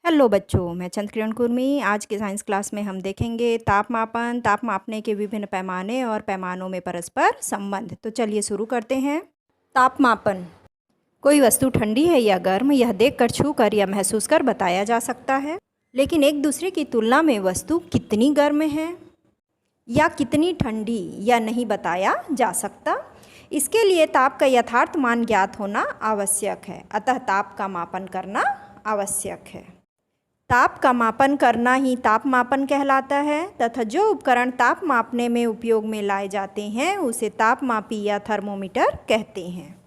Hello बच्चों, मैं चंद्रकिरण कुर्मी। आज के साइंस क्लास में हम देखेंगे ताप मापने के विभिन्न पैमाने और पैमानों में परस्पर संबंध। तो चलिए शुरू करते हैं। ताप मापन। कोई वस्तु ठंडी है या गर्म, यह देखकर, छूकर या महसूस कर बताया जा सकता है। लेकिन एक दूसरे की तुलना में वस्तु कितनी गर्म है या कितनी ठंडी या नहीं बताया जा सकता। इसके लिए ताप का यथार्थ मान ज्ञात होना आवश्यक है, अतः ताप का मापन करना आवश्यक है। ताप का मापन करना ही ताप मापन कहलाता है तथा जो उपकरण ताप मापने में उपयोग में लाए जाते हैं उसे तापमापी या थर्मोमीटर कहते हैं।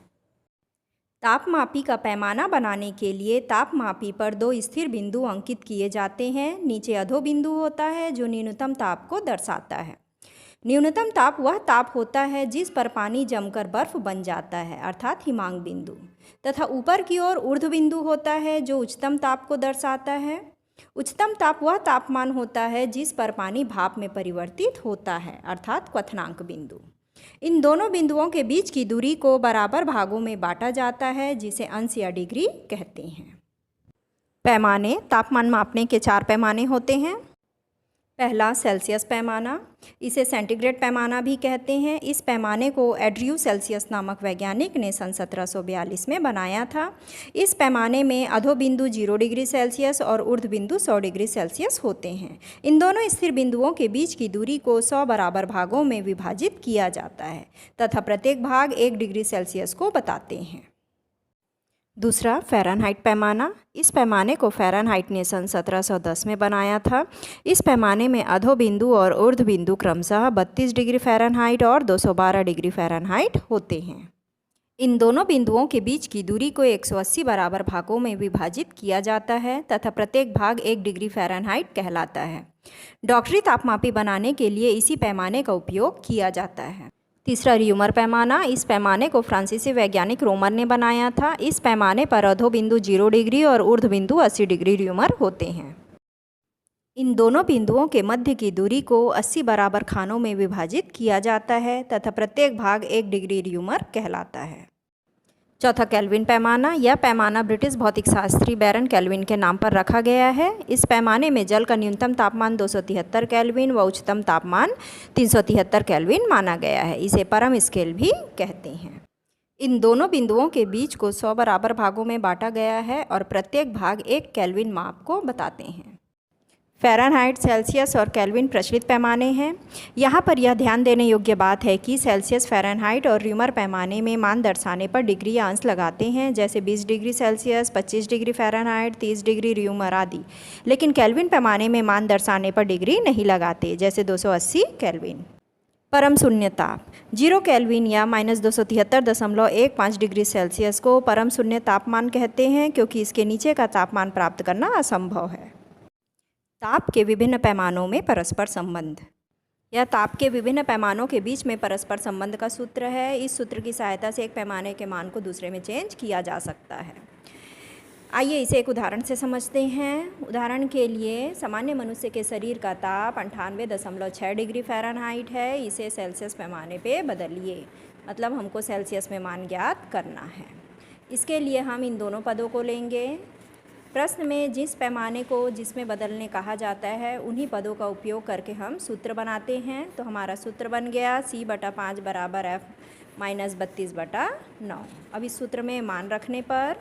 तापमापी का पैमाना बनाने के लिए तापमापी पर दो स्थिर बिंदु अंकित किए जाते हैं। नीचे अधो बिंदु होता है जो न्यूनतम ताप को दर्शाता है। न्यूनतम ताप वह ताप होता है जिस पर पानी जमकर बर्फ बन जाता है, अर्थात हिमांक बिंदु। तथा ऊपर की ओर ऊर्ध्व बिंदु होता है जो उच्चतम ताप को दर्शाता है। उच्चतम ताप वह तापमान होता है जिस पर पानी भाप में परिवर्तित होता है, अर्थात क्वथनांक बिंदु। इन दोनों बिंदुओं के बीच की दूरी को बराबर भागों में बांटा जाता है, जिसे अंश या डिग्री कहते हैं। पैमाने। तापमान मापने के 4 पैमाने होते हैं। पहला सेल्सियस पैमाना, इसे सेंटीग्रेड पैमाना भी कहते हैं। इस पैमाने को एड्रयू सेल्सियस नामक वैज्ञानिक ने सन 1742 में बनाया था। इस पैमाने में अधो बिंदु 0 डिग्री सेल्सियस और ऊर्ध्व बिंदु 100 डिग्री सेल्सियस होते हैं। इन दोनों स्थिर बिंदुओं के बीच की दूरी को 100 बराबर भागों में विभाजित किया जाता है तथा प्रत्येक भाग 1 डिग्री सेल्सियस को बताते हैं। दूसरा फ़ारेनहाइट पैमाना। इस पैमाने को फ़ारेनहाइट ने सन 1710 में बनाया था। इस पैमाने में अधो बिंदु और ऊर्ध्व बिंदु क्रमशः 32 डिग्री फ़ारेनहाइट और 212 डिग्री फ़ारेनहाइट होते हैं। इन दोनों बिंदुओं के बीच की दूरी को 180 बराबर भागों में विभाजित किया जाता है तथा प्रत्येक भाग 1 डिग्री फ़ारेनहाइट कहलाता है। डॉक्टरी तापमापी बनाने के लिए इसी पैमाने का उपयोग किया जाता है। तीसरा र्यूमर पैमाना। इस पैमाने को फ्रांसीसी वैज्ञानिक रोमर ने बनाया था। इस पैमाने पर अधो बिंदु 0 डिग्री और ऊर्ध्व बिंदु 80 डिग्री र्यूमर होते हैं। इन दोनों बिंदुओं के मध्य की दूरी को 80 बराबर खानों में विभाजित किया जाता है तथा प्रत्येक भाग 1 डिग्री र्यूमर कहलाता है। चौथा केल्विन पैमाना। यह पैमाना ब्रिटिश भौतिक शास्त्री बैरन केल्विन के नाम पर रखा गया है। इस पैमाने में जल का न्यूनतम तापमान 273 केल्विन व उच्चतम तापमान 373 केल्विन माना गया है। इसे परम स्केल भी कहते हैं। इन दोनों बिंदुओं के बीच को 100 बराबर भागों में बांटा गया है और प्रत्येक भाग 1 केल्विन माप को बताते हैं। फ़ारेनहाइट, सेल्सियस और केल्विन प्रचलित पैमाने हैं। यहाँ पर यह ध्यान देने योग्य बात है कि सेल्सियस, फ़ारेनहाइट और र्यूमर पैमाने में मान दर्शाने पर डिग्री या अंश लगाते हैं, जैसे 20 degree Celsius, 25 degree Fahrenheit, 30 degree rumour आदि। लेकिन केल्विन पैमाने में मान दर्शाने पर डिग्री नहीं लगाते, जैसे 280 केल्विन। परम शून्य ताप। 0 केल्विन या -273.15 डिग्री सेल्सियस को परम शून्य तापमान कहते हैं, क्योंकि इसके नीचे का तापमान प्राप्त करना असंभव है। ताप के विभिन्न पैमानों में परस्पर संबंध। यह ताप के विभिन्न पैमानों के बीच में परस्पर संबंध का सूत्र है। इस सूत्र की सहायता से एक पैमाने के मान को दूसरे में चेंज किया जा सकता है। आइए इसे एक उदाहरण से समझते हैं। उदाहरण के लिए, सामान्य मनुष्य के शरीर का ताप 98.6 डिग्री फ़ारेनहाइट है। इसे सेल्सियस पैमाने पे बदलिए, मतलब हमको सेल्सियस में मान ज्ञात करना है। इसके लिए हम इन दोनों पदों को लेंगे। प्रश्न में जिस पैमाने को जिसमें बदलने कहा जाता है उन्हीं पदों का उपयोग करके हम सूत्र बनाते हैं। तो हमारा सूत्र बन गया C/5 बराबर F - 32/9। अब इस सूत्र में मान रखने पर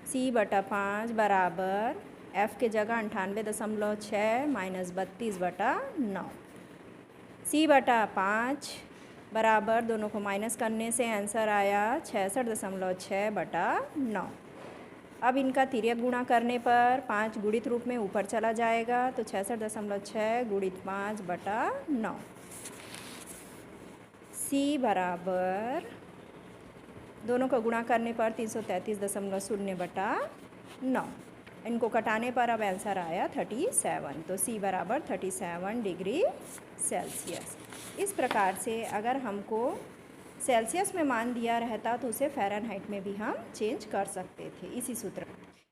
C/5 बराबर F के जगह 98.6 - 32/9। C/5 बराबर, दोनों को माइनस करने से आंसर आया 66.6/9। अब इनका तिर्यक गुणा करने पर 5 गुणित रूप में ऊपर चला जाएगा, तो 66.6 × 5/9। C बराबर, दोनों को गुणा करने पर 333.0/9। इनको कटाने पर अब आंसर आया 37। तो C बराबर 37 डिग्री सेल्सियस। इस प्रकार से अगर हमको सेल्सियस में मान दिया रहता तो उसे फ़ारेनहाइट में भी हम चेंज कर सकते थे इसी सूत्र।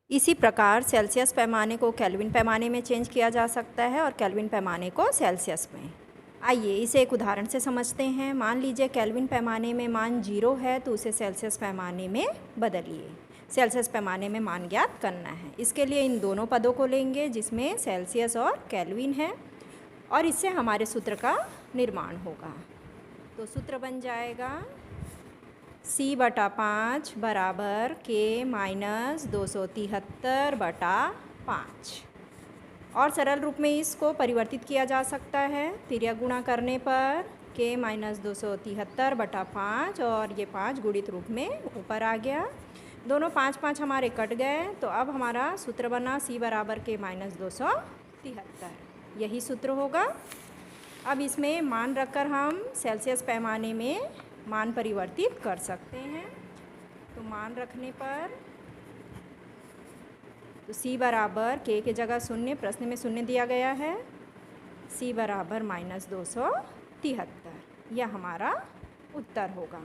इसी प्रकार सेल्सियस पैमाने को केल्विन पैमाने में चेंज किया जा सकता है और केल्विन पैमाने को सेल्सियस में। आइए इसे एक उदाहरण से समझते हैं। मान लीजिए केल्विन पैमाने में मान 0 है तो उसे सेल्सियस पैमाने में बदलिए। सेल्सियस पैमाने में मान ज्ञात करना है। इसके लिए इन दोनों पदों को लेंगे जिसमें सेल्सियस और केल्विन है और इससे हमारे सूत्र का निर्माण होगा। तो सूत्र बन जाएगा C/5 बराबर K-273/5 और सरल रूप में इसको परिवर्तित किया जा सकता है। तिर्यक गुणा करने पर K-273/5 और ये 5 गुणित रूप में ऊपर आ गया। दोनों 5 हमारे कट गए तो अब हमारा सूत्र बना C बराबर K-273। यही सूत्र होगा। अब इसमें मान रखकर हम सेल्सियस पैमाने में मान परिवर्तित कर सकते हैं। तो मान रखने पर तो C बराबर K के जगह 0, प्रश्न में 0 दिया गया है, C बराबर -273, यह हमारा उत्तर होगा।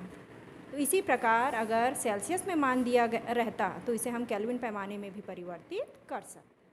तो इसी प्रकार अगर सेल्सियस में मान दिया रहता तो इसे हम केल्विन पैमाने में भी परिवर्तित कर सकते।